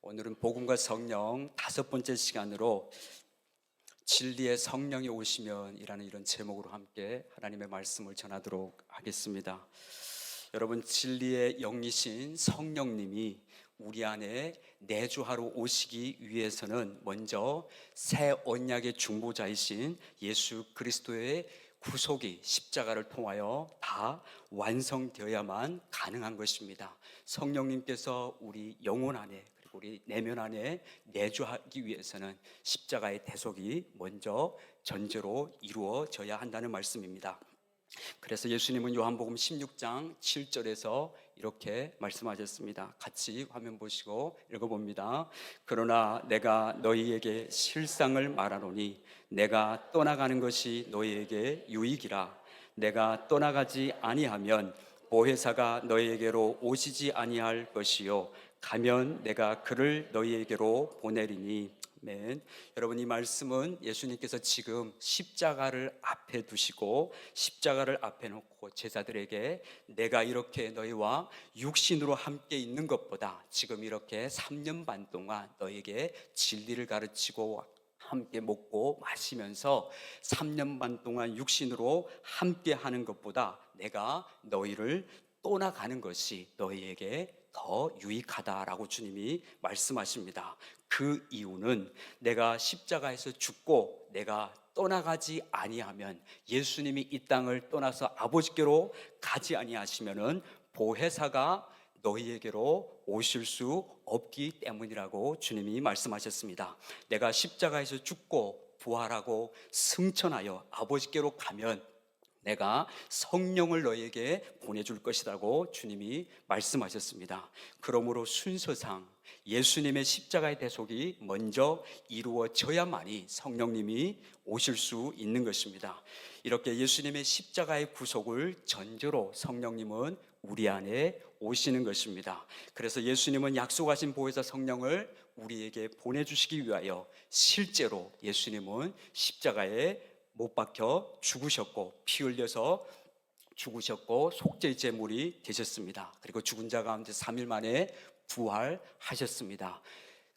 오늘은 복음과 성령 5번째 시간으로 진리의 성령이 오시면 이라는 이런 제목으로 함께 하나님의 말씀을 전하도록 하겠습니다. 여러분, 진리의 영이신 성령님이 우리 안에 내주하러 오시기 위해서는 먼저 새 언약의 중보자이신 예수 그리스도의 구속이 십자가를 통하여 다 완성되어야만 가능한 것입니다. 성령님께서 우리 영혼 안에 그리고 우리 내면 안에 내주하기 위해서는 십자가의 대속이 먼저 전제로 이루어져야 한다는 말씀입니다. 그래서 예수님은 요한복음 16장 7절에서 이렇게 말씀하셨습니다. 같이 화면 보시고 읽어봅니다. 그러나 내가 너희에게 실상을 말하노니 내가 떠나가는 것이 너희에게 유익이라. 내가 떠나가지 아니하면 보혜사가 너희에게로 오시지 아니할 것이요 가면 내가 그를 너희에게로 보내리니. 아멘. 여러분, 이 말씀은 예수님께서 지금 십자가를 앞에 두시고 십자가를 앞에 놓고 제자들에게 내가 이렇게 너희와 육신으로 함께 있는 것보다 지금 이렇게 3년 반 동안 너희에게 진리를 가르치고 함께 먹고 마시면서 3년 반 동안 육신으로 함께 하는 것보다 내가 너희를 떠나가는 것이 너희에게 더 유익하다라고 주님이 말씀하십니다. 그 이유는 내가 십자가에서 죽고 내가 떠나가지 아니하면, 예수님이 이 땅을 떠나서 아버지께로 가지 아니하시면은 보혜사가 너희에게로 오실 수 없기 때문이라고 주님이 말씀하셨습니다. 내가 십자가에서 죽고 부활하고 승천하여 아버지께로 가면 내가 성령을 너희에게 보내줄 것이라고 주님이 말씀하셨습니다. 그러므로 순서상 예수님의 십자가의 대속이 먼저 이루어져야만이 성령님이 오실 수 있는 것입니다. 이렇게 예수님의 십자가의 구속을 전제로 성령님은 우리 안에 오시는 것입니다. 그래서 예수님은 약속하신 보혜사 성령을 우리에게 보내주시기 위하여 실제로 예수님은 십자가에 못 박혀 죽으셨고 피 흘려서 죽으셨고 속죄 제물이 되셨습니다. 그리고 죽은 자 가운데 3일 만에 부활하셨습니다.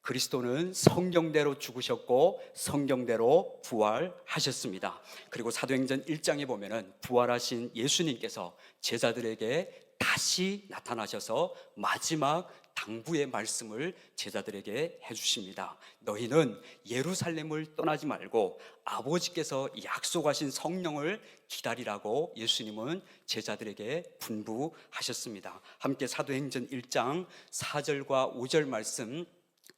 그리스도는 성경대로 죽으셨고 성경대로 부활하셨습니다. 그리고 사도행전 1장에 보면은 부활하신 예수님께서 제자들에게 다시 나타나셔서 마지막 당부의 말씀을 제자들에게 해주십니다. 너희는 예루살렘을 떠나지 말고 아버지께서 약속하신 성령을 기다리라고 예수님은 제자들에게 분부하셨습니다. 함께 사도행전 1장 4절과 5절 말씀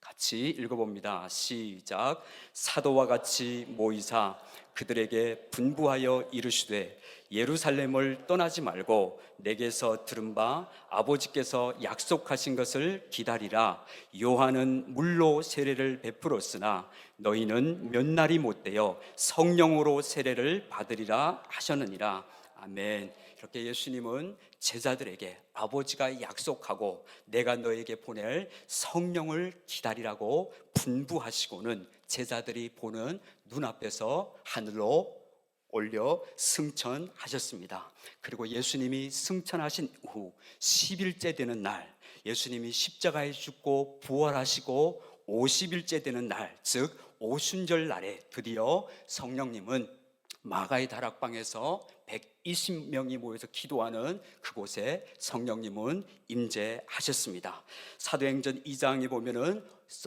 같이 읽어봅니다. 시작. 사도와 같이 모이사 그들에게 분부하여 이르시되 예루살렘을 떠나지 말고 내게서 들은 바 아버지께서 약속하신 것을 기다리라. 요한은 물로 세례를 베풀었으나 너희는 몇 날이 못되어 성령으로 세례를 받으리라 하셨느니라. 아멘. 이렇게 예수님은 제자들에게 아버지가 약속하고 내가 너에게 보낼 성령을 기다리라고 분부하시고는 제자들이 보는 눈앞에서 하늘로 올려 승천하셨습니다. 그리고 예수님이 승천하신 후 10일째 되는 날, 예수님이 십자가에 죽고 부활하시고 50일째 되는 날, 즉 오순절 날에 드디어 성령님은 마가의 다락방에서 120명이 모여서 기도하는 그곳에 성령님은 임재하셨습니다. 사도행전 2장에 보면은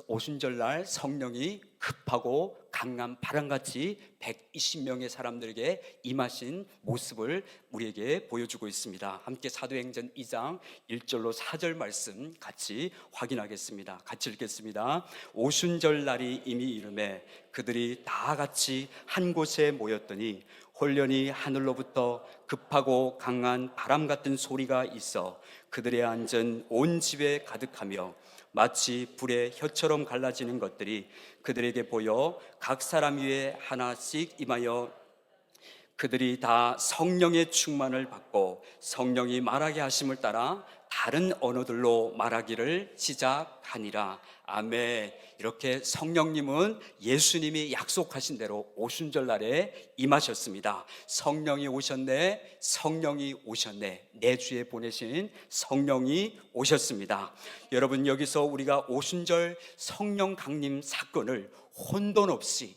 오순절날 성령이 급하고 강한 바람같이 120명의 사람들에게 임하신 모습을 우리에게 보여주고 있습니다. 함께 사도행전 2장 1절로 4절 말씀 같이 확인하겠습니다. 같이 읽겠습니다. 오순절날이 이미 이르매 그들이 다 같이 한 곳에 모였더니 홀련히 하늘로부터 급하고 강한 바람 같은 소리가 있어 그들의 앉은 온 집에 가득하며 마치 불의 혀처럼 갈라지는 것들이 그들에게 보여 각 사람 위에 하나씩 임하여 그들이 다 성령의 충만을 받고 성령이 말하게 하심을 따라 다른 언어들로 말하기를 시작하니라. 아멘. 이렇게 성령님은 예수님이 약속하신 대로 오순절날에 임하셨습니다. 성령이 오셨네, 성령이 오셨네. 내 주에 보내신 성령이 오셨습니다. 여러분, 여기서 우리가 오순절 성령 강림 사건을 혼돈 없이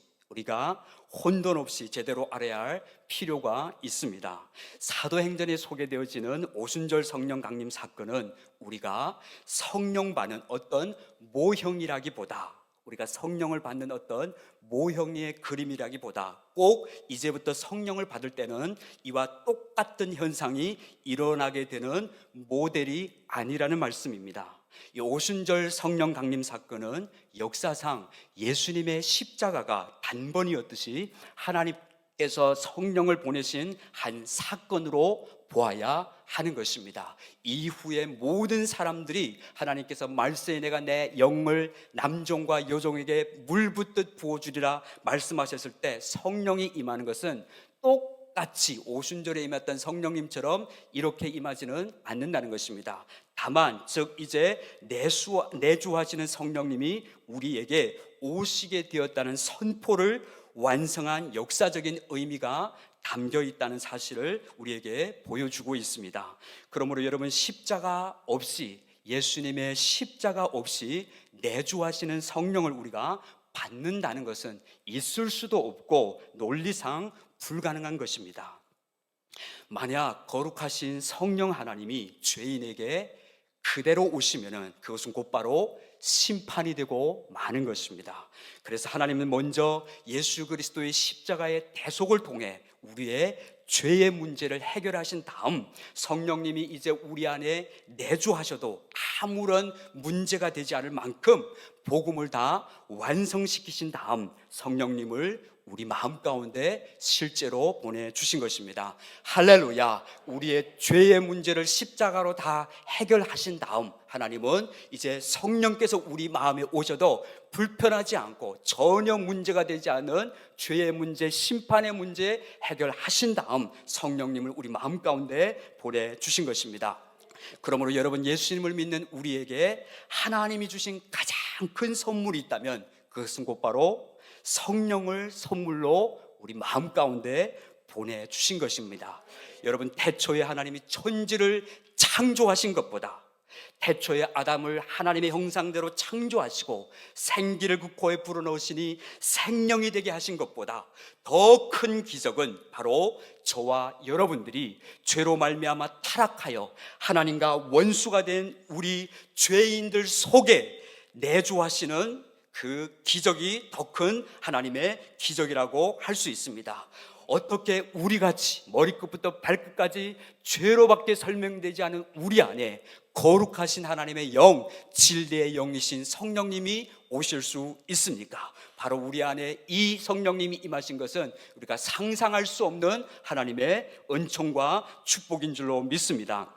제대로 알아야 할 필요가 있습니다. 사도행전에 소개되어지는 오순절 성령 강림 사건은 우리가 성령 받는 어떤 모형이라기보다, 우리가 성령을 받는 어떤 모형의 그림이라기보다 꼭 이제부터 성령을 받을 때는 이와 똑같은 현상이 일어나게 되는 모델이 아니라는 말씀입니다. 이 오순절 성령 강림 사건은 역사상 예수님의 십자가가 단번이었듯이 하나님께서 성령을 보내신 한 사건으로 보아야 하는 것입니다. 이후에 모든 사람들이 하나님께서 말세에 내가 내 영을 남종과 여종에게 물 붓듯 부어주리라 말씀하셨을 때 성령이 임하는 것은 똑같이 오순절에 임했던 성령님처럼 이렇게 임하지는 않는다는 것입니다. 다만 즉 이제 내주하시는 성령님이 우리에게 오시게 되었다는 선포를 완성한 역사적인 의미가 담겨 있다는 사실을 우리에게 보여주고 있습니다. 그러므로 여러분, 예수님의 십자가 없이 내주하시는 성령을 우리가 받는다는 것은 있을 수도 없고 논리상 불가능한 것입니다. 만약 거룩하신 성령 하나님이 죄인에게 그대로 오시면은 그것은 곧바로 심판이 되고 마는 것입니다. 그래서 하나님은 먼저 예수 그리스도의 십자가의 대속을 통해 우리의 죄의 문제를 해결하신 다음 성령님이 이제 우리 안에 내주하셔도 아무런 문제가 되지 않을 만큼 복음을 다 완성시키신 다음 성령님을 우리 마음 가운데 실제로 보내주신 것입니다. 할렐루야. 우리의 죄의 문제를 십자가로 다 해결하신 다음 하나님은 이제 성령께서 우리 마음에 오셔도 불편하지 않고 전혀 문제가 되지 않은 죄의 문제, 심판의 문제 해결하신 다음 성령님을 우리 마음 가운데 보내주신 것입니다. 그러므로 여러분, 예수님을 믿는 우리에게 하나님이 주신 가장 큰 선물이 있다면 그것은 곧바로 성령을 선물로 우리 마음 가운데 보내주신 것입니다. 여러분, 태초에 하나님이 천지를 창조하신 것보다, 태초에 아담을 하나님의 형상대로 창조하시고 생기를 그 코에 불어넣으시니 생명이 되게 하신 것보다 더 큰 기적은 바로 저와 여러분들이 죄로 말미암아 타락하여 하나님과 원수가 된 우리 죄인들 속에 내주하시는 그 기적이 더 큰 하나님의 기적이라고 할 수 있습니다. 어떻게 우리같이 머리끝부터 발끝까지 죄로밖에 설명되지 않은 우리 안에 거룩하신 하나님의 영, 진리의 영이신 성령님이 오실 수 있습니까? 바로 우리 안에 이 성령님이 임하신 것은 우리가 상상할 수 없는 하나님의 은총과 축복인 줄로 믿습니다.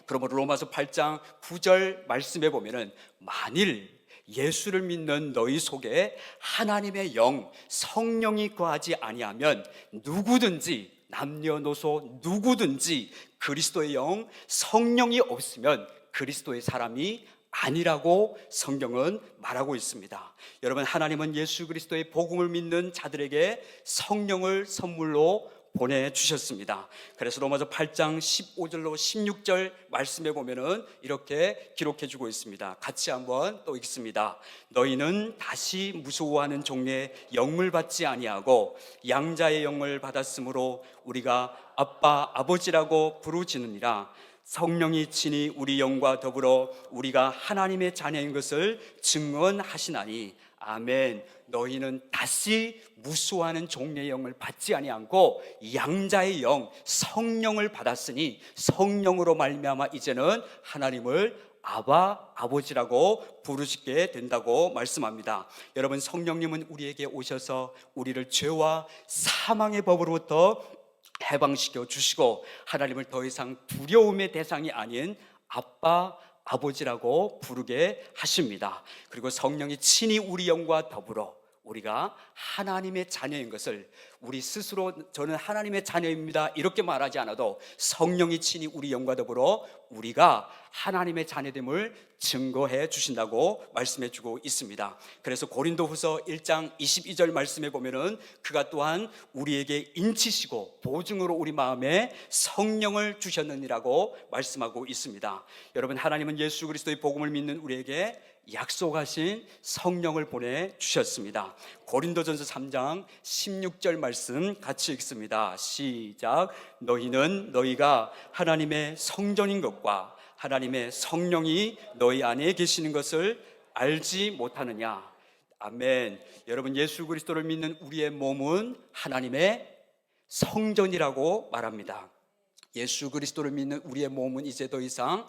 그러므로 로마서 8장 9절 말씀에 보면은 만일 예수를 믿는 너희 속에 하나님의 영, 성령이 거하지 아니하면 누구든지, 남녀노소 누구든지 그리스도의 영, 성령이 없으면 그리스도의 사람이 아니라고 성경은 말하고 있습니다. 여러분, 하나님은 예수 그리스도의 복음을 믿는 자들에게 성령을 선물로 보내주셨습니다. 그래서 로마서 8장 15절로 16절 말씀에 보면은 이렇게 기록해주고 있습니다. 같이 한번 또 읽습니다. 너희는 다시 무서워하는 종의 영을 받지 아니하고 양자의 영을 받았으므로 우리가 아빠 아버지라고 부르짖느니라. 성령이 친히 우리 영과 더불어 우리가 하나님의 자녀인 것을 증언하시나니 아멘. 너희는 다시 무수하는 종의 영을 받지 아니하고 양자의 영, 성령을 받았으니 성령으로 말미암아 이제는 하나님을 아바, 아버지라고 부르시게 된다고 말씀합니다. 여러분, 성령님은 우리에게 오셔서 우리를 죄와 사망의 법으로부터 해방시켜 주시고 하나님을 더 이상 두려움의 대상이 아닌 아빠, 아버지라고 부르게 하십니다. 그리고 성령이 친히 우리 영과 더불어 우리가 하나님의 자녀인 것을 우리 스스로 저는 하나님의 자녀입니다 이렇게 말하지 않아도 성령이 친히 우리 영과 더불어 우리가 하나님의 자녀됨을 증거해 주신다고 말씀해 주고 있습니다. 그래서 고린도후서 1장 22절 말씀에 보면은 그가 또한 우리에게 인치시고 보증으로 우리 마음에 성령을 주셨느니라고 말씀하고 있습니다. 여러분, 하나님은 예수 그리스도의 복음을 믿는 우리에게 약속하신 성령을 보내주셨습니다. 고린도전서 3장 16절 말씀 같이 읽습니다. 시작. 너희는 너희가 하나님의 성전인 것과 하나님의 성령이 너희 안에 계시는 것을 알지 못하느냐. 아멘. 여러분, 예수 그리스도를 믿는 우리의 몸은 하나님의 성전이라고 말합니다. 예수 그리스도를 믿는 우리의 몸은 이제 더 이상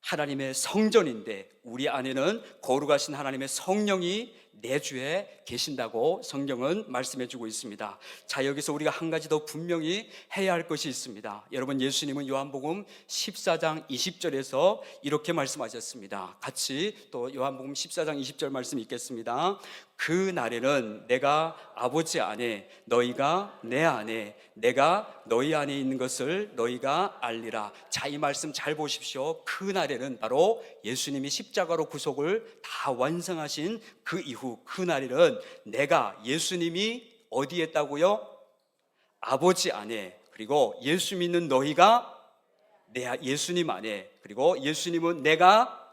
하나님의 성전인데 우리 안에는 거룩하신 하나님의 성령이 내주에 계신다고 성경은 말씀해 주고 있습니다. 자, 여기서 우리가 한 가지 더 분명히 해야 할 것이 있습니다. 여러분, 예수님은 요한복음 14장 20절에서 이렇게 말씀하셨습니다. 같이 또 요한복음 14장 20절 말씀 읽겠습니다. 그 날에는 내가 아버지 안에 너희가 내 안에 내가 너희 안에 있는 것을 너희가 알리라. 자, 이 말씀 잘 보십시오. 그 날에는 바로 예수님이 십자가로 구속을 다 완성하신 그 이후 그 날에는 내가 예수님이 어디에 있다고요? 아버지 안에, 그리고 예수 믿는 너희가 예수님 안에, 그리고 예수님은 내가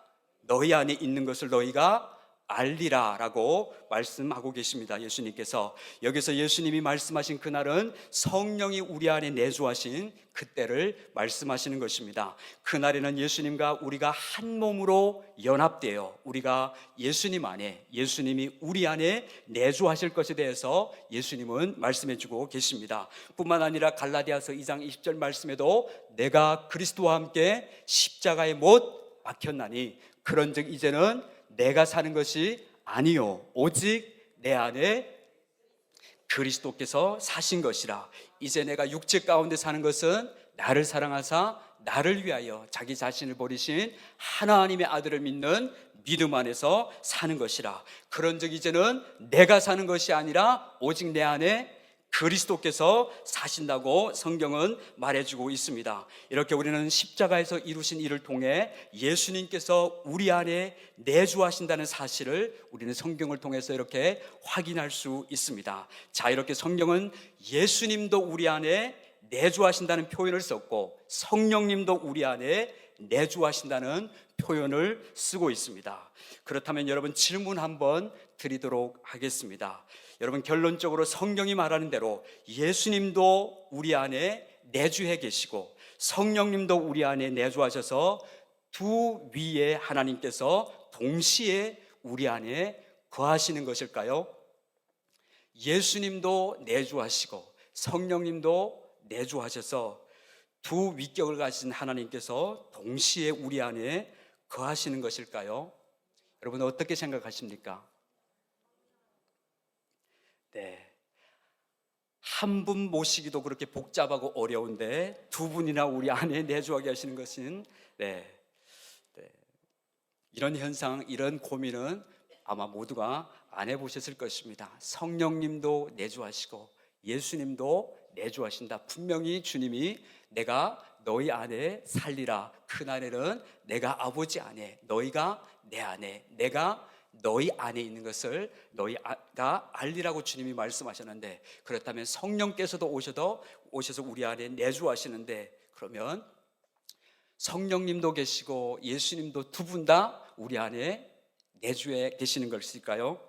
너희 안에 있는 것을 너희가 알리라 라고 말씀하고 계십니다. 예수님께서 여기서 예수님이 말씀하신 그날은 성령이 우리 안에 내주하신 그때를 말씀하시는 것입니다. 그날에는 예수님과 우리가 한 몸으로 연합되어 우리가 예수님 안에, 예수님이 우리 안에 내주하실 것에 대해서 예수님은 말씀해 주고 계십니다. 뿐만 아니라 갈라디아서 2장 20절 말씀에도 내가 그리스도와 함께 십자가에 못 박혔나니 그런즉 이제는 내가 사는 것이 아니요 오직 내 안에 그리스도께서 사신 것이라. 이제 내가 육체 가운데 사는 것은 나를 사랑하사 나를 위하여 자기 자신을 버리신 하나님의 아들을 믿는 믿음 안에서 사는 것이라. 그런즉 이제는 내가 사는 것이 아니라 오직 내 안에 그리스도께서 사신다고 성경은 말해주고 있습니다. 이렇게 우리는 십자가에서 이루신 일을 통해 예수님께서 우리 안에 내주하신다는 사실을 우리는 성경을 통해서 이렇게 확인할 수 있습니다. 자, 이렇게 성경은 예수님도 우리 안에 내주하신다는 표현을 썼고 성령님도 우리 안에 내주하신다는 표현을 쓰고 있습니다. 그렇다면 여러분, 질문 한번 드리도록 하겠습니다. 여러분, 결론적으로 성경이 말하는 대로 예수님도 우리 안에 내주해 계시고 성령님도 우리 안에 내주하셔서 두 위에 하나님께서 동시에 우리 안에 거하시는 것일까요? 예수님도 내주하시고 성령님도 내주하셔서 두 위격을 가진 하나님께서 동시에 우리 안에 거하시는 것일까요? 여러분, 어떻게 생각하십니까? 네, 한 분 모시기도 그렇게 복잡하고 어려운데 두 분이나 우리 안에 내주하게 하시는 것은 이런 현상, 이런 고민은 아마 모두가 안 해보셨을 것입니다. 성령님도 내주하시고 예수님도 내주하신다. 분명히 주님이 내가 너희 안에 살리라. 그날에는 내가 아버지 안에, 너희가 내 안에, 내가 너희 안에 있는 것을 너희가 알리라고 주님이 말씀하셨는데, 그렇다면 성령께서도 오셔서 우리 안에 내주하시는데, 그러면 성령님도 계시고 예수님도 두 분 다 우리 안에 내주에 계시는 것일까요?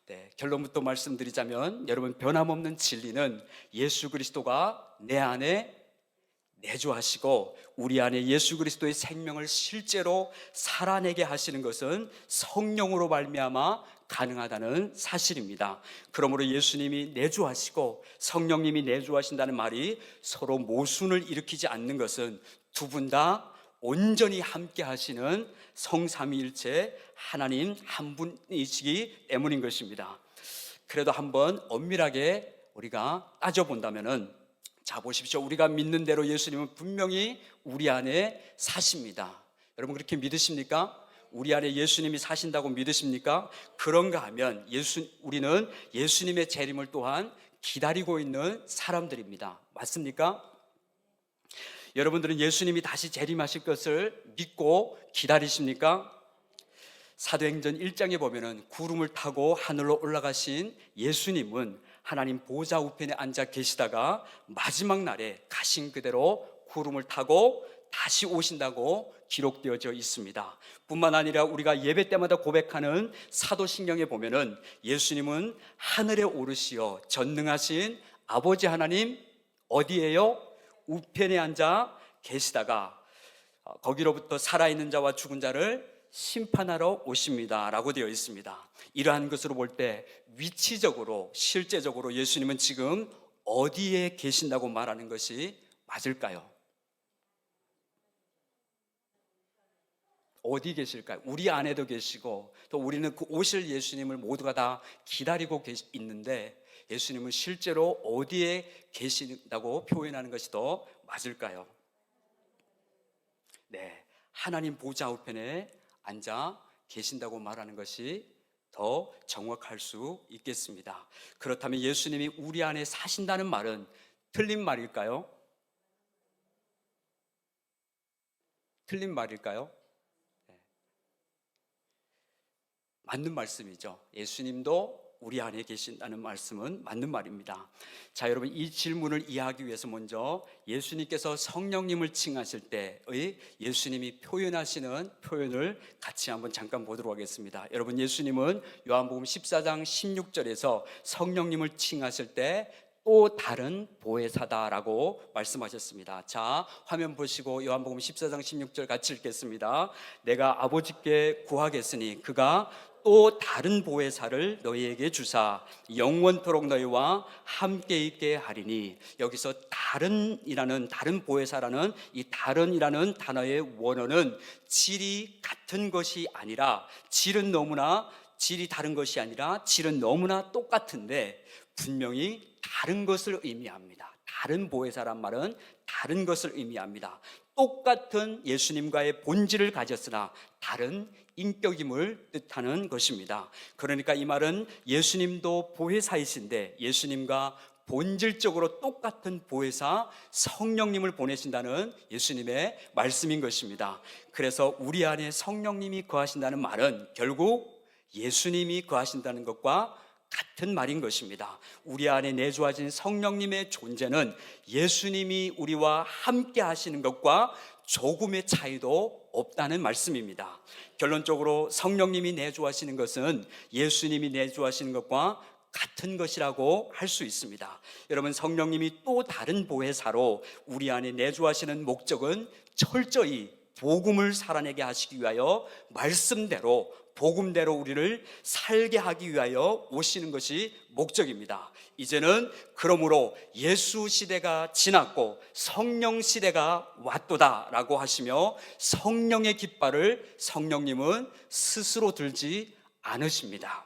네, 결론부터 말씀드리자면 여러분, 변함없는 진리는 예수 그리스도가 내 안에 내주하시고 우리 안에 예수 그리스도의 생명을 실제로 살아내게 하시는 것은 성령으로 말미암아 가능하다는 사실입니다. 그러므로 예수님이 내주하시고 성령님이 내주하신다는 말이 서로 모순을 일으키지 않는 것은 두 분 다 온전히 함께 하시는 성삼위일체 하나님 한 분이시기 때문인 것입니다. 그래도 한번 엄밀하게 우리가 따져본다면은, 자, 보십시오. 우리가 믿는 대로 예수님은 분명히 우리 안에 사십니다. 여러분, 그렇게 믿으십니까? 우리 안에 예수님이 사신다고 믿으십니까? 그런가 하면 우리는 예수님의 재림을 또한 기다리고 있는 사람들입니다. 맞습니까? 여러분들은 예수님이 다시 재림하실 것을 믿고 기다리십니까? 사도행전 1장에 보면은 구름을 타고 하늘로 올라가신 예수님은 하나님 보좌 우편에 앉아 계시다가 마지막 날에 가신 그대로 구름을 타고 다시 오신다고 기록되어져 있습니다. 뿐만 아니라 우리가 예배 때마다 고백하는 사도신경에 보면은 예수님은 하늘에 오르시어 전능하신 아버지 하나님 어디에요? 우편에 앉아 계시다가 거기로부터 살아있는 자와 죽은 자를 심판하러 오십니다 라고 되어 있습니다. 이러한 것으로 볼 때 위치적으로 실제적으로 예수님은 지금 어디에 계신다고 말하는 것이 맞을까요? 어디 계실까요? 우리 안에도 계시고 또 우리는 그 오실 예수님을 모두가 다 기다리고 있는데 예수님은 실제로 어디에 계신다고 표현하는 것이 더 맞을까요? 네, 하나님 보좌 우편에 앉아 계신다고 말하는 것이 더 정확할 수 있겠습니다. 그렇다면 예수님이 우리 안에 사신다는 말은 틀린 말일까요? 틀린 말일까요? 맞는 말씀이죠. 예수님도 우리 안에 계신다는 말씀은 맞는 말입니다. 자, 여러분 이 질문을 이해하기 위해서 먼저 예수님께서 성령님을 칭하실 때의 예수님이 표현하시는 표현을 같이 한번 잠깐 보도록 하겠습니다. 여러분 예수님은 요한복음 14장 16절에서 성령님을 칭하실 때 또 다른 보혜사다라고 말씀하셨습니다. 자, 화면 보시고 요한복음 14장 16절 같이 읽겠습니다. 내가 아버지께 구하겠으니 그가 또 다른 보혜사를 너희에게 주사 영원토록 너희와 함께 있게 하리니, 여기서 다른 보혜사라는 이 다른이라는 단어의 원어는 질이 같은 것이 아니라 질은 다른 것이 아니라 질은 너무나 똑같은데 분명히 다른 것을 의미합니다. 다른 보혜사란 말은 다른 것을 의미합니다. 똑같은 예수님과의 본질을 가졌으나 다른 인격임을 뜻하는 것입니다. 그러니까 이 말은 예수님도 보혜사이신데 예수님과 본질적으로 똑같은 보혜사 성령님을 보내신다는 예수님의 말씀인 것입니다. 그래서 우리 안에 성령님이 거하신다는 말은 결국 예수님이 거하신다는 것과 같은 말인 것입니다. 우리 안에 내주하신 성령님의 존재는 예수님이 우리와 함께 하시는 것과 조금의 차이도 없다는 말씀입니다. 결론적으로 성령님이 내주하시는 것은 예수님이 내주하시는 것과 같은 것이라고 할 수 있습니다. 여러분, 성령님이 또 다른 보혜사로 우리 안에 내주하시는 목적은 철저히 복음을 살아내게 하시기 위하여 말씀대로 복음대로 우리를 살게 하기 위하여 오시는 것이 목적입니다. 이제는 그러므로 예수 시대가 지났고 성령 시대가 왔도다라고 하시며 성령의 깃발을 성령님은 스스로 들지 않으십니다.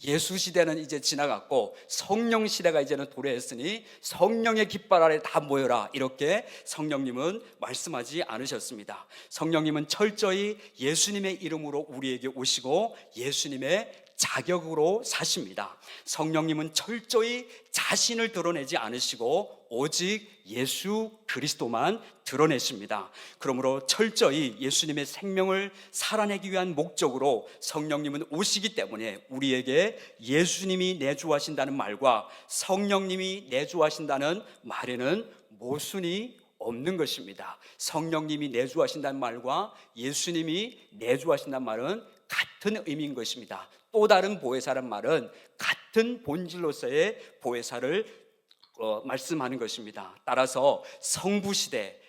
예수 시대는 이제 지나갔고 성령 시대가 이제는 도래했으니 성령의 깃발 아래 다 모여라, 이렇게 성령님은 말씀하지 않으셨습니다. 성령님은 철저히 예수님의 이름으로 우리에게 오시고 예수님의 자격으로 사십니다. 성령님은 철저히 자신을 드러내지 않으시고 오직 예수 그리스도만 드러내십니다. 그러므로 철저히 예수님의 생명을 살아내기 위한 목적으로 성령님은 오시기 때문에 우리에게 예수님이 내주하신다는 말과 성령님이 내주하신다는 말에는 모순이 없는 것입니다. 성령님이 내주하신다는 말과 예수님이 내주하신다는 말은 같은 의미인 것입니다. 또 다른 보혜사란 말은 같은 본질로서의 보혜사를 말씀하는 것입니다. 따라서 성부 시대,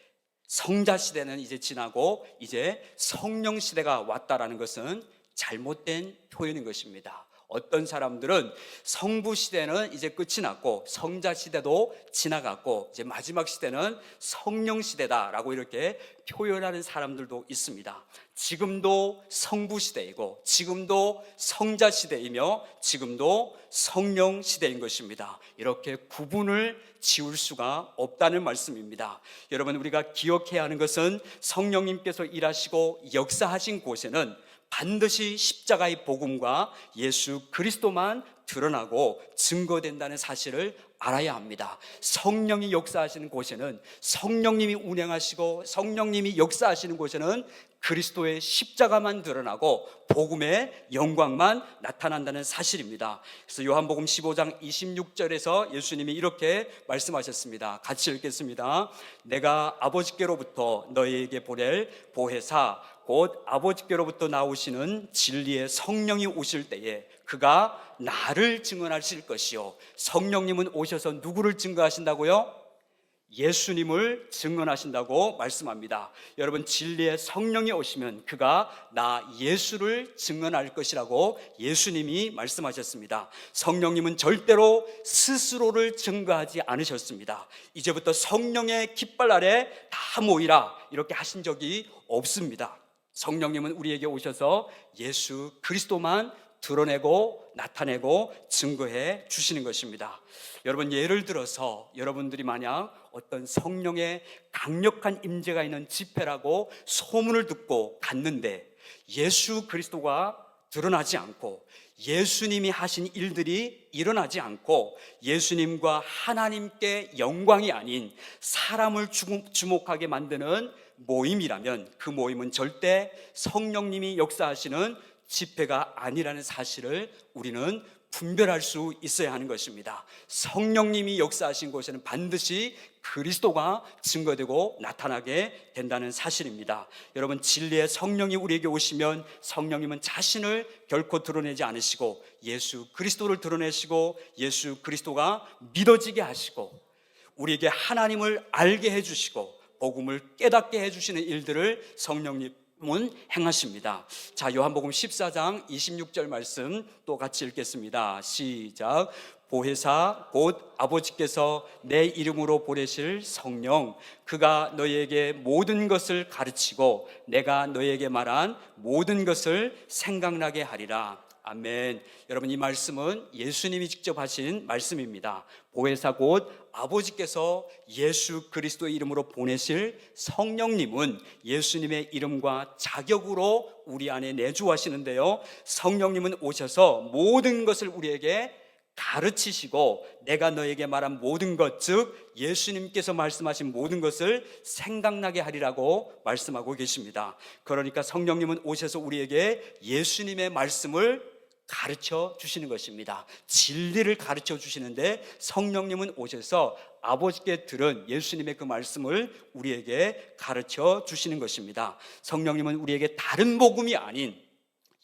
성자 시대는 이제 지나고 이제 성령 시대가 왔다라는 것은 잘못된 표현인 것입니다. 어떤 사람들은 성부 시대는 이제 끝이 났고 성자 시대도 지나갔고 이제 마지막 시대는 성령 시대다라고 이렇게 표현하는 사람들도 있습니다. 지금도 성부 시대이고 지금도 성자 시대이며 지금도 성령 시대인 것입니다. 이렇게 구분을 지울 수가 없다는 말씀입니다. 여러분, 우리가 기억해야 하는 것은 성령님께서 일하시고 역사하신 곳에는 반드시 십자가의 복음과 예수 그리스도만 드러나고 증거된다는 사실을 알아야 합니다. 성령이 역사하시는 곳에는, 성령님이 운행하시고 성령님이 역사하시는 곳에는 그리스도의 십자가만 드러나고 복음의 영광만 나타난다는 사실입니다. 그래서 요한복음 15장 26절에서 예수님이 이렇게 말씀하셨습니다. 같이 읽겠습니다. 내가 아버지께로부터 너희에게 보낼 보혜사 곧 아버지께로부터 나오시는 진리의 성령이 오실 때에 그가 나를 증언하실 것이요. 성령님은 오셔서 누구를 증거하신다고요? 예수님을 증언하신다고 말씀합니다. 여러분, 진리의 성령이 오시면 그가 나 예수를 증언할 것이라고 예수님이 말씀하셨습니다. 성령님은 절대로 스스로를 증거하지 않으셨습니다. 이제부터 성령의 깃발 아래 다 모이라 이렇게 하신 적이 없습니다. 성령님은 우리에게 오셔서 예수 그리스도만 드러내고 나타내고 증거해 주시는 것입니다. 여러분, 예를 들어서 여러분들이 만약 어떤 성령의 강력한 임재가 있는 집회라고 소문을 듣고 갔는데 예수 그리스도가 드러나지 않고 예수님이 하신 일들이 일어나지 않고 예수님과 하나님께 영광이 아닌 사람을 주목하게 만드는 모임이라면 그 모임은 절대 성령님이 역사하시는 집회가 아니라는 사실을 우리는 분별할 수 있어야 하는 것입니다. 성령님이 역사하신 곳에는 반드시 그리스도가 증거되고 나타나게 된다는 사실입니다. 여러분, 진리의 성령이 우리에게 오시면 성령님은 자신을 결코 드러내지 않으시고 예수 그리스도를 드러내시고 예수 그리스도가 믿어지게 하시고 우리에게 하나님을 알게 해주시고 복음을 깨닫게 해주시는 일들을 성령님은 행하십니다. 자, 요한복음 14장 26절 말씀 또 같이 읽겠습니다. 시작. 보혜사 곧 아버지께서 내 이름으로 보내실 성령 그가 너희에게 모든 것을 가르치고 내가 너희에게 말한 모든 것을 생각나게 하리라. 아멘. 여러분, 이 말씀은 예수님이 직접 하신 말씀입니다. 보혜사 곧 아버지께서 예수 그리스도의 이름으로 보내실 성령님은 예수님의 이름과 자격으로 우리 안에 내주하시는데요, 성령님은 오셔서 모든 것을 우리에게 가르치시고 내가 너에게 말한 모든 것, 즉 예수님께서 말씀하신 모든 것을 생각나게 하리라고 말씀하고 계십니다. 그러니까 성령님은 오셔서 우리에게 예수님의 말씀을 가르쳐 주시는 것입니다. 진리를 가르쳐 주시는데 성령님은 오셔서 아버지께 들은 예수님의 그 말씀을 우리에게 가르쳐 주시는 것입니다. 성령님은 우리에게 다른 복음이 아닌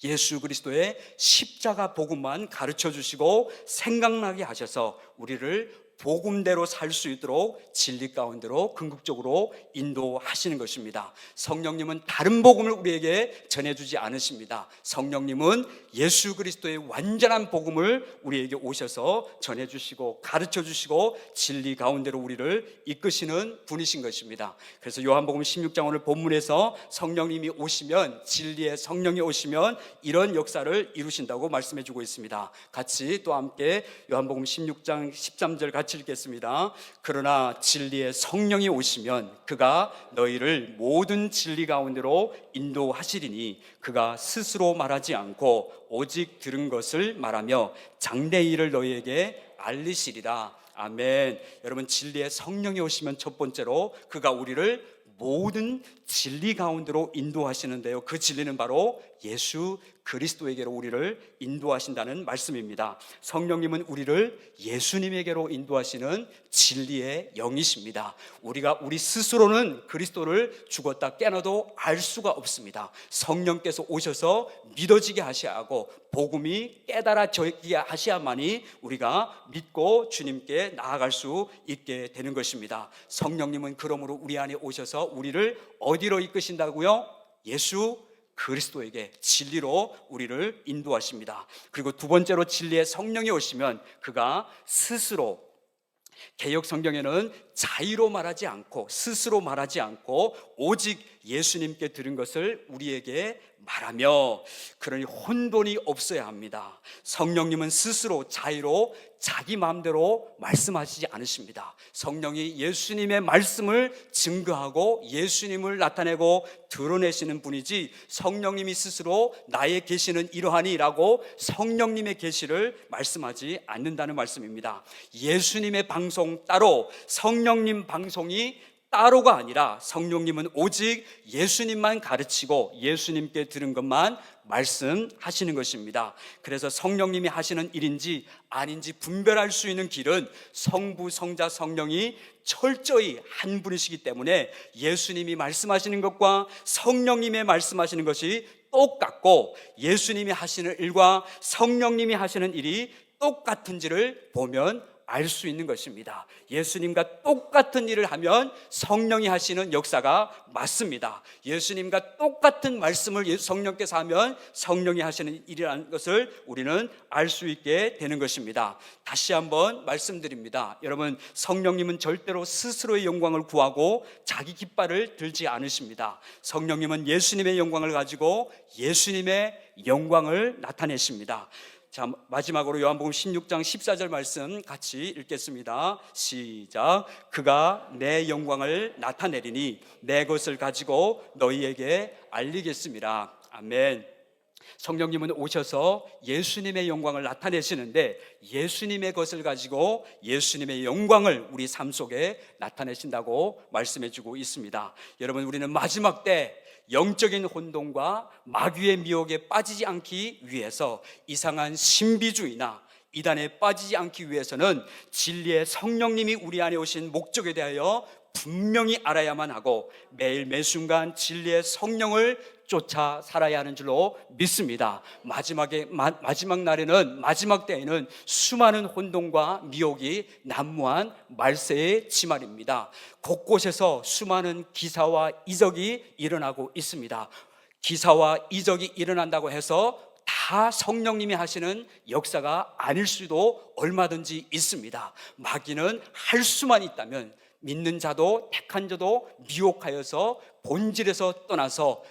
예수 그리스도의 십자가 복음만 가르쳐 주시고 생각나게 하셔서 우리를 복음대로 살 수 있도록 진리 가운데로 궁극적으로 인도하시는 것입니다. 성령님은 다른 복음을 우리에게 전해주지 않으십니다. 성령님은 예수 그리스도의 완전한 복음을 우리에게 오셔서 전해주시고 가르쳐주시고 진리 가운데로 우리를 이끄시는 분이신 것입니다. 그래서 요한복음 16장 오늘 본문에서 성령님이 오시면, 진리의 성령이 오시면 이런 역사를 이루신다고 말씀해주고 있습니다. 같이 또 함께 요한복음 16장 13절 같이 읽겠습니다. 그러나 진리의 성령이 오시면 그가 너희를 모든 진리 가운데로 인도하시리니 그가 스스로 말하지 않고 오직 들은 것을 말하며 장래 일을 너희에게 알리시리라. 아멘. 여러분, 진리의 성령이 오시면 첫 번째로 그가 우리를 모든 진리 가운데로 인도하시는데요, 그 진리는 바로 예수 그리스도에게로 우리를 인도하신다는 말씀입니다. 성령님은 우리를 예수님에게로 인도하시는 진리의 영이십니다. 우리가 우리 스스로는 그리스도를 죽었다 깨어나도 알 수가 없습니다. 성령께서 오셔서 믿어지게 하셔야 하고 복음이 깨달아지게 하셔야만이 우리가 믿고 주님께 나아갈 수 있게 되는 것입니다. 성령님은 그러므로 우리 안에 오셔서 우리를 어디로 이끄신다고요? 예수 그리스도에게 진리로 우리를 인도하십니다. 그리고 두 번째로 진리의 성령이 오시면 그가 스스로, 개역 성경에는 자의로 말하지 않고 스스로 말하지 않고 오직 예수님께 들은 것을 우리에게 말하며, 그러니 혼돈이 없어야 합니다. 성령님은 스스로 자의로 자기 마음대로 말씀하시지 않으십니다. 성령이 예수님의 말씀을 증거하고 예수님을 나타내고 드러내시는 분이지, 성령님이 스스로 나의 계시는 이러하니라고 성령님의 계시를 말씀하지 않는다는 말씀입니다. 예수님의 방송 따로, 성령님 방송이 따로가 아니라 성령님은 오직 예수님만 가르치고 예수님께 들은 것만 말씀하시는 것입니다. 그래서 성령님이 하시는 일인지 아닌지 분별할 수 있는 길은 성부, 성자, 성령이 철저히 한 분이시기 때문에 예수님이 말씀하시는 것과 성령님의 말씀하시는 것이 똑같고, 예수님이 하시는 일과 성령님이 하시는 일이 똑같은지를 보면 알 수 있는 것입니다. 예수님과 똑같은 일을 하면 성령이 하시는 역사가 맞습니다. 예수님과 똑같은 말씀을 성령께서 하면 성령이 하시는 일이라는 것을 우리는 알 수 있게 되는 것입니다. 다시 한번 말씀드립니다. 여러분, 성령님은 절대로 스스로의 영광을 구하고 자기 깃발을 들지 않으십니다. 성령님은 예수님의 영광을 가지고 예수님의 영광을 나타내십니다. 자, 마지막으로 요한복음 16장 14절 말씀 같이 읽겠습니다. 시작. 그가 내 영광을 나타내리니 내 것을 가지고 너희에게 알리겠습니다. 아멘. 성령님은 오셔서 예수님의 영광을 나타내시는데, 예수님의 것을 가지고 예수님의 영광을 우리 삶 속에 나타내신다고 말씀해 주고 있습니다. 여러분, 우리는 마지막 때 영적인 혼돈과 마귀의 미혹에 빠지지 않기 위해서, 이상한 신비주의나 이단에 빠지지 않기 위해서는 진리의 성령님이 우리 안에 오신 목적에 대하여 분명히 알아야만 하고, 매일 매순간 진리의 성령을 쫓아 살아야 하는 줄로 믿습니다. 마지막 날에는, 마지막 때에는 수많은 혼돈과 미혹이 난무한 말세의 지말입니다. 곳곳에서 수많은 기사와 이적이 일어나고 있습니다. 기사와 이적이 일어난다고 해서 다 성령님이 하시는 역사가 아닐 수도 얼마든지 있습니다. 마귀는 할 수만 있다면 믿는 자도 택한 자도 미혹하여서 본질에서 떠나서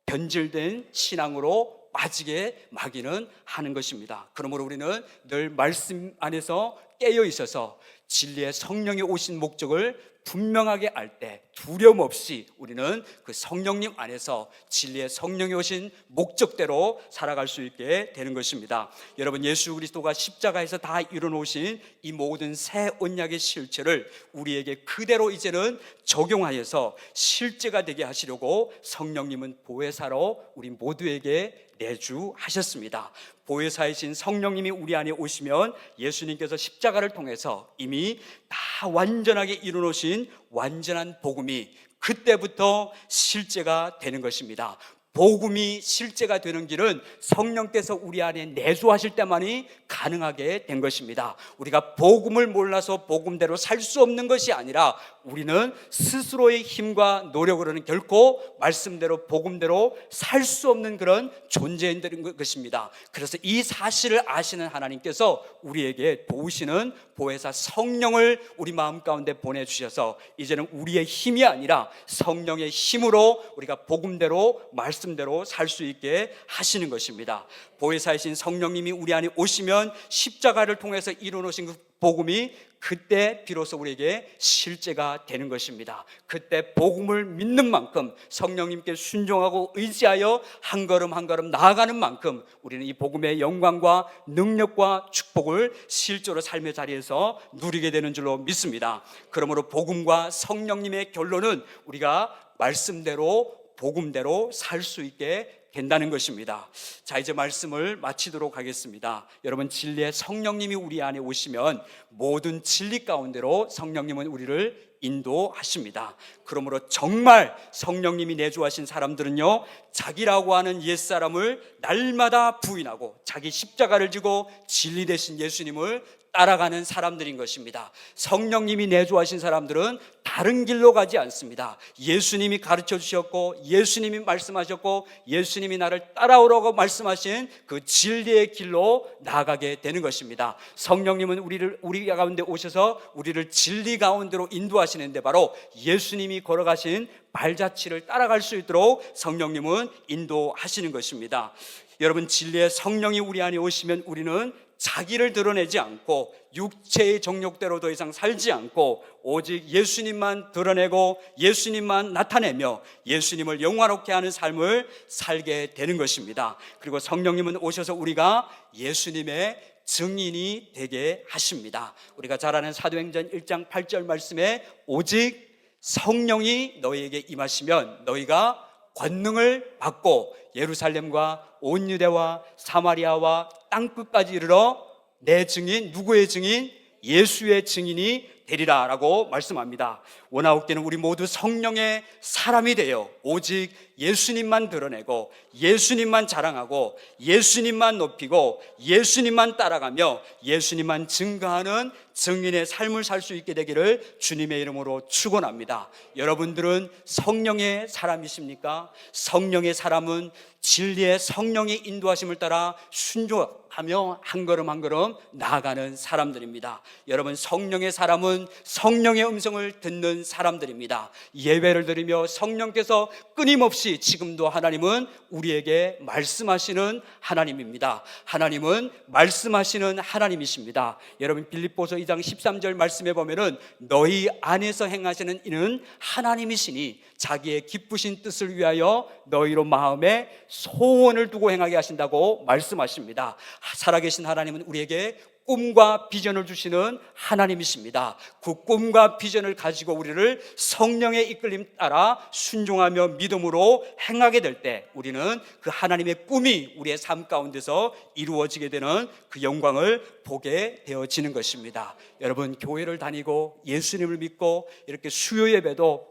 변질된 신앙으로 빠지게 마귀는 하는 것입니다. 그러므로 우리는 늘 말씀 안에서 깨어 있어서 진리의 성령이 오신 목적을 분명하게 알 때 두려움 없이 우리는 그 성령님 안에서 진리의 성령이 오신 목적대로 살아갈 수 있게 되는 것입니다. 여러분, 예수 그리스도가 십자가에서 다 이루어놓으신 이 모든 새 언약의 실체를 우리에게 그대로 이제는 적용하여서 실제가 되게 하시려고 성령님은 보혜사로 우리 모두에게 내주하셨습니다. 보혜사이신 성령님이 우리 안에 오시면 예수님께서 십자가를 통해서 이미 다 완전하게 이루어놓으신 완전한 복음이 그때부터 실제가 되는 것입니다. 복음이 실제가 되는 길은 성령께서 우리 안에 내주하실 때만이 가능하게 된 것입니다. 우리가 복음을 몰라서 복음대로 살 수 없는 것이 아니라 우리는 스스로의 힘과 노력으로는 결코 말씀대로 복음대로 살 수 없는 그런 존재인 것입니다. 그래서 이 사실을 아시는 하나님께서 우리에게 도우시는 보혜사 성령을 우리 마음 가운데 보내주셔서 이제는 우리의 힘이 아니라 성령의 힘으로 우리가 복음대로 말씀대로 살 수 있게 하시는 것입니다. 보혜사이신 성령님이 우리 안에 오시면 십자가를 통해서 이루어놓으신 그 복음이 그때 비로소 우리에게 실제가 되는 것입니다. 그때 복음을 믿는 만큼, 성령님께 순종하고 의지하여 한 걸음 한 걸음 나아가는 만큼 우리는 이 복음의 영광과 능력과 축복을 실제로 삶의 자리에서 누리게 되는 줄로 믿습니다. 그러므로 복음과 성령님의 결론은 우리가 말씀대로 복음대로 살 수 있게 된다는 것입니다. 자, 이제 말씀을 마치도록 하겠습니다. 여러분, 진리의 성령님이 우리 안에 오시면 모든 진리 가운데로 성령님은 우리를 인도하십니다. 그러므로 정말 성령님이 내주하신 사람들은요, 자기라고 하는 옛사람을 날마다 부인하고 자기 십자가를 지고 진리 되신 예수님을 따라가는 사람들인 것입니다. 성령님이 내주하신 사람들은 다른 길로 가지 않습니다. 예수님이 가르쳐 주셨고, 예수님이 말씀하셨고, 예수님이 나를 따라오라고 말씀하신 그 진리의 길로 나아가게 되는 것입니다. 성령님은 우리 가운데 오셔서 우리를 진리 가운데로 인도하시는데, 바로 예수님이 걸어가신 발자취를 따라갈 수 있도록 성령님은 인도하시는 것입니다. 여러분, 진리의 성령이 우리 안에 오시면 우리는 자기를 드러내지 않고 육체의 정욕대로 더 이상 살지 않고 오직 예수님만 드러내고 예수님만 나타내며 예수님을 영화롭게 하는 삶을 살게 되는 것입니다. 그리고 성령님은 오셔서 우리가 예수님의 증인이 되게 하십니다. 우리가 잘 아는 사도행전 1장 8절 말씀에 오직 성령이 너희에게 임하시면 너희가 권능을 받고 예루살렘과 온 유대와 사마리아와 땅끝까지 이르러 내 증인, 누구의 증인? 예수의 증인이 되리라 라고 말씀합니다. 원하옵기는 우리 모두 성령의 사람이 되어 오직 예수님만 드러내고 예수님만 자랑하고 예수님만 높이고 예수님만 따라가며 예수님만 증거하는 증인의 삶을 살 수 있게 되기를 주님의 이름으로 축원합니다. 여러분들은 성령의 사람이십니까? 성령의 사람은 진리의 성령의 인도하심을 따라 순종하며 한 걸음 한 걸음 나아가는 사람들입니다. 여러분, 성령의 사람은 성령의 음성을 듣는 사람들입니다. 예배를 드리며 성령께서 끊임없이 지금도 하나님은 우리에게 말씀하시는 하나님입니다. 하나님은 말씀하시는 하나님이십니다. 여러분, 빌립보서 2장 13절 말씀에 보면은 너희 안에서 행하시는 이는 하나님이시니 자기의 기쁘신 뜻을 위하여 너희로 마음에 소원을 두고 행하게 하신다고 말씀하십니다. 살아계신 하나님은 우리에게 꿈과 비전을 주시는 하나님이십니다. 그 꿈과 비전을 가지고 우리를 성령의 이끌림 따라 순종하며 믿음으로 행하게 될 때 우리는 그 하나님의 꿈이 우리의 삶 가운데서 이루어지게 되는 그 영광을 보게 되어지는 것입니다. 여러분, 교회를 다니고 예수님을 믿고 이렇게 수요 예배도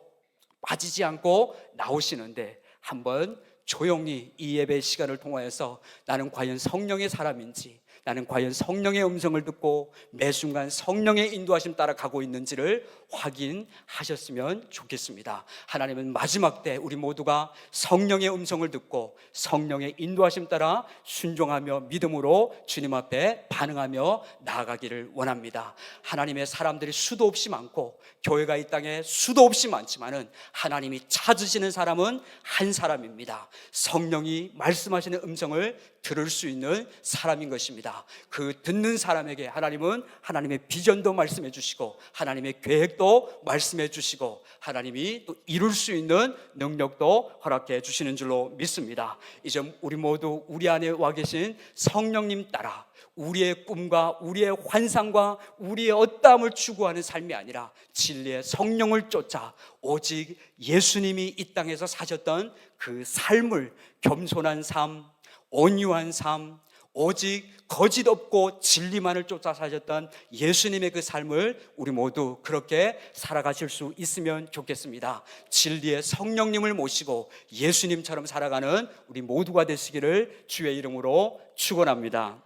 빠지지 않고 나오시는데 한번 조용히 이 예배 시간을 통하여서 나는 과연 성령의 사람인지, 나는 과연 성령의 음성을 듣고 매 순간 성령의 인도하심 따라 가고 있는지를 확인하셨으면 좋겠습니다. 하나님은 마지막 때 우리 모두가 성령의 음성을 듣고 성령의 인도하심 따라 순종하며 믿음으로 주님 앞에 반응하며 나아가기를 원합니다. 하나님의 사람들이 수도 없이 많고 교회가 이 땅에 수도 없이 많지만은 하나님이 찾으시는 사람은 한 사람입니다. 성령이 말씀하시는 음성을 들을 수 있는 사람인 것입니다. 그 듣는 사람에게 하나님은 하나님의 비전도 말씀해 주시고 하나님의 계획도 말씀해 주시고 하나님이 또 이룰 수 있는 능력도 허락해 주시는 줄로 믿습니다. 이제 우리 모두 우리 안에 와 계신 성령님 따라 우리의 꿈과 우리의 환상과 우리의 어떠함을 추구하는 삶이 아니라 진리의 성령을 쫓아 오직 예수님이 이 땅에서 사셨던 그 삶을, 겸손한 삶, 온유한 삶, 오직 거짓 없고 진리만을 쫓아 사셨던 예수님의 그 삶을 우리 모두 그렇게 살아가실 수 있으면 좋겠습니다. 진리의 성령님을 모시고 예수님처럼 살아가는 우리 모두가 되시기를 주의 이름으로 축원합니다.